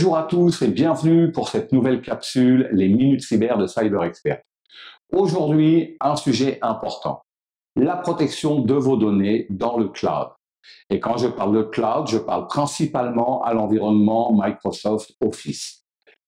Bonjour à tous et bienvenue pour cette nouvelle capsule, les Minutes Cyber de Cyber Expert. Aujourd'hui, un sujet important, la protection de vos données dans le cloud. Et quand je parle de cloud, je parle principalement à l'environnement Microsoft Office.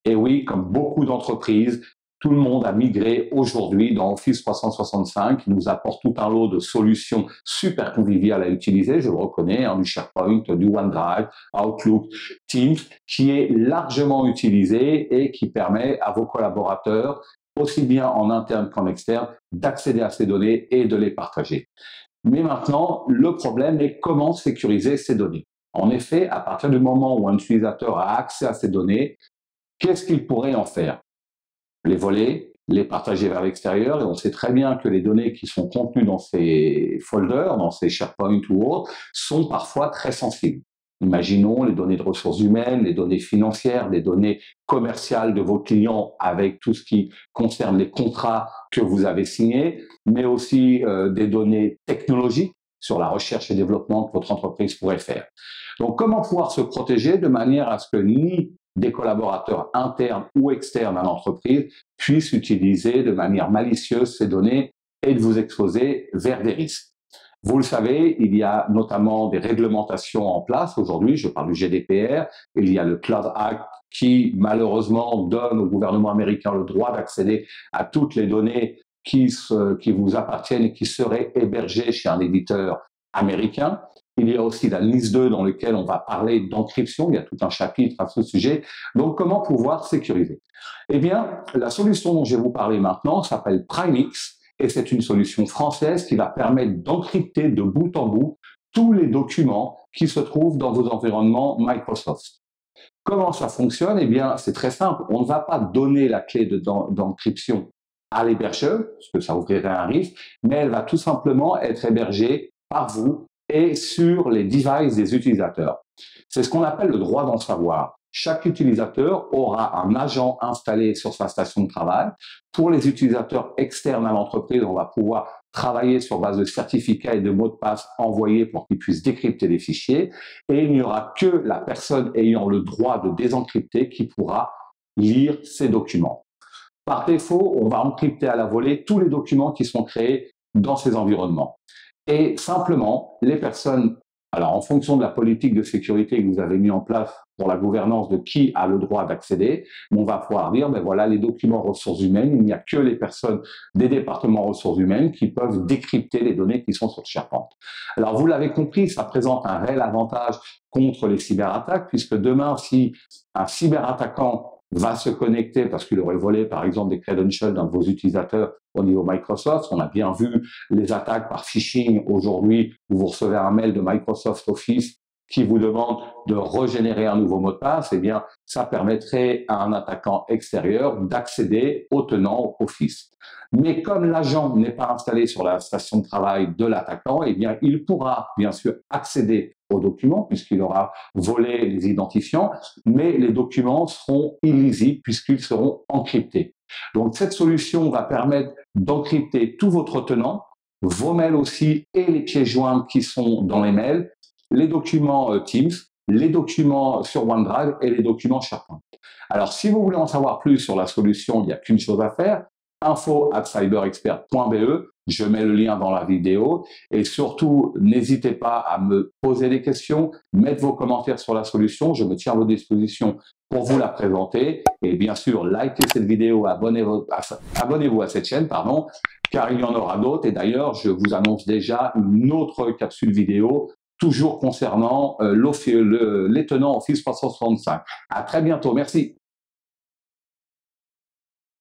Et oui, comme beaucoup d'entreprises, tout le monde a migré aujourd'hui dans Office 365, qui nous apporte tout un lot de solutions super conviviales à utiliser, je le reconnais, du SharePoint, du OneDrive, Outlook, Teams, qui est largement utilisé et qui permet à vos collaborateurs, aussi bien en interne qu'en externe, d'accéder à ces données et de les partager. Mais maintenant, le problème est comment sécuriser ces données. En effet, à partir du moment où un utilisateur a accès à ces données, qu'est-ce qu'il pourrait en faire? Les voler, les partager vers l'extérieur, et on sait très bien que les données qui sont contenues dans ces folders, dans ces SharePoint ou autres, sont parfois très sensibles. Imaginons les données de ressources humaines, les données financières, les données commerciales de vos clients avec tout ce qui concerne les contrats que vous avez signés, mais aussi des données technologiques sur la recherche et développement que votre entreprise pourrait faire. Donc, comment pouvoir se protéger de manière à ce que ni des collaborateurs internes ou externes à l'entreprise puissent utiliser de manière malicieuse ces données et de vous exposer vers des risques. Vous le savez, il y a notamment des réglementations en place aujourd'hui, je parle du GDPR, il y a le Cloud Act qui malheureusement donne au gouvernement américain le droit d'accéder à toutes les données qui vous appartiennent et qui seraient hébergées chez un éditeur américain. Il y a aussi la NIS2 dans laquelle on va parler d'encryption, il y a tout un chapitre à ce sujet. Donc, comment pouvoir sécuriser? Eh bien, la solution dont je vais vous parler maintenant s'appelle PrimeX et c'est une solution française qui va permettre d'encrypter de bout en bout tous les documents qui se trouvent dans vos environnements Microsoft. Comment ça fonctionne? Eh bien, c'est très simple. On ne va pas donner la clé d'encryption à l'hébergeur, parce que ça ouvrirait un risque, mais elle va tout simplement être hébergée par vous et sur les devices des utilisateurs. C'est ce qu'on appelle le droit d'en savoir. Chaque utilisateur aura un agent installé sur sa station de travail. Pour les utilisateurs externes à l'entreprise, on va pouvoir travailler sur base de certificats et de mots de passe envoyés pour qu'ils puissent décrypter les fichiers. Et il n'y aura que la personne ayant le droit de désencrypter qui pourra lire ces documents. Par défaut, on va encrypter à la volée tous les documents qui sont créés dans ces environnements. Et simplement, les personnes, alors en fonction de la politique de sécurité que vous avez mis en place pour la gouvernance de qui a le droit d'accéder, on va pouvoir dire, ben voilà, les documents ressources humaines, il n'y a que les personnes des départements ressources humaines qui peuvent décrypter les données qui sont sur SharePoint. Alors vous l'avez compris, ça présente un réel avantage contre les cyberattaques, puisque demain, si un cyberattaquant va se connecter parce qu'il aurait volé, par exemple, des credentials d'un de vos utilisateurs au niveau Microsoft. On a bien vu les attaques par phishing aujourd'hui où vous recevez un mail de Microsoft Office qui vous demande de régénérer un nouveau mot de passe. Eh bien, ça permettrait à un attaquant extérieur d'accéder au tenant Office. Mais comme l'agent n'est pas installé sur la station de travail de l'attaquant, eh bien, il pourra bien sûr accéder aux documents puisqu'il aura volé les identifiants, mais les documents seront illisibles puisqu'ils seront encryptés. Donc, cette solution va permettre d'encrypter tout votre tenant, vos mails aussi et les pièces jointes qui sont dans les mails, les documents Teams, les documents sur OneDrive et les documents SharePoint. Alors, si vous voulez en savoir plus sur la solution, il n'y a qu'une chose à faire, info@cyberexpert.be, je mets le lien dans la vidéo et surtout, n'hésitez pas à me poser des questions, mettre vos commentaires sur la solution, je me tiens à votre disposition pour vous la présenter et bien sûr, likez cette vidéo, abonnez-vous à cette chaîne, car il y en aura d'autres et d'ailleurs, je vous annonce déjà une autre capsule vidéo toujours concernant les tenants Office 365. À très bientôt, merci.